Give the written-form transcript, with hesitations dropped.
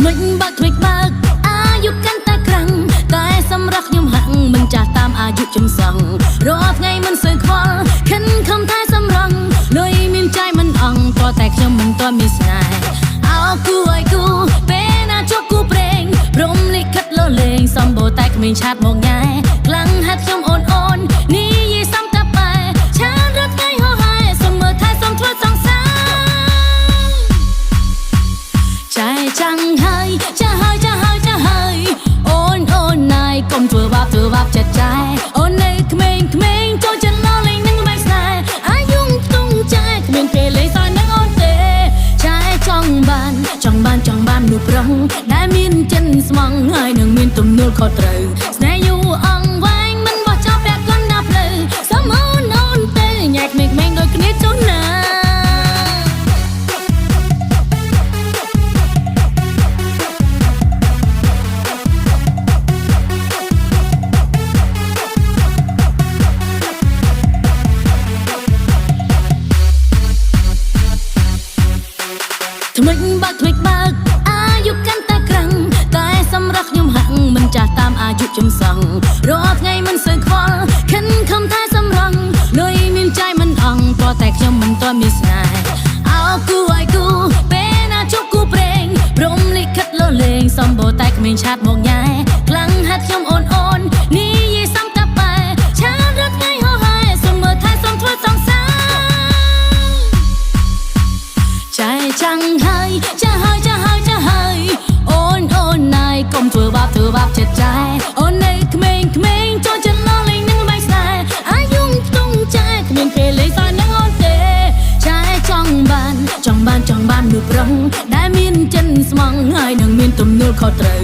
មិនបើកធ្វេកបើកអាយុកាន់តែក្រាំងតែសម្រាប់ខ្ញុំហាក់មិនចាស់តាមអាយុចំសងរាល់ថ្ងៃមិនសូវខ្វល់ខិនខំតែសម្រងលុយមានใจមិនអង់តតែខ្ញុំមិនទាន់មានស្នេហ៍អោគូឲ្យគូពេលណាជួបគូព្រេងព្រមលិខិតលលេងសំបូរតែគ្មានឆាតមកញ៉ែខ្លាំងហាត់ខ្ញុំអូនអូននេះយីសំតាបែឆានរត់ថ្ងៃហោហែសុំមើលថែសុំធ្វើសង្សារใจจังហើយចាហើយចាហើយចាហើយអូនអូនណាយកុំធ្វើបាបចិត្តใจអូននៅក្មេងក្មេងចូលចិត្តលលេងនឹងបែកស្នេហ៍អាយុខ្ទង់ចាគ្មានពេលលេងសើចនឹងអូនទេចាចង់បានមនុស្សប្រុសដែលមានចិនស្មងហើយនឹងមានទំនួលខុសត្រូវស្នេហ៍យូរអង្វែងមិនបោះចោលពាក់កណ្ដាប់លើសមអូនអូនទេញ៉ែក្មេងៗដូចគ្នាចុះណាថ្មិចបើកធ្វេកបើកអាយុកាន់តែក្រាំងតែសម្រាប់ខ្ញុំហាក់មិនចាស់តាមអាយុចំសងរាល់ថ្ងៃមិនសូវខ្វល់ខិនខំតែសម្រងលុយមានใจមិនអង់តតែខ្ញុំមិនទាន់មានស្នេហ៍អោគូឲ្យគូពេលណាជួបគូព្រេងព្រមលិខិតលលេងសំបូរតែគ្មានឆាតមកញ៉ែខ្លាំងហាត់ខ្ញុំអូនអូននេះយីសំតាបែឆានរត់ថ្ងៃហោហែសុំមើលថែសុំធ្វើសង្សារใจจังហើយចាហើយចាហើយចាហើយអូនអូនណាយកុំធ្វើបាបចិត្តใจអូននៅក្មេងក្មេងចូលចិត្តលលេងនឹងបែកស្នេហ៍អាយុខ្ទង់ចាគ្មានពេលលេងសើចនឹងអូនទេចាចង់បានមនុស្សប្រុសដែលមានចិនស្មងហើយនឹងមានទំនួលខុសត្រូវ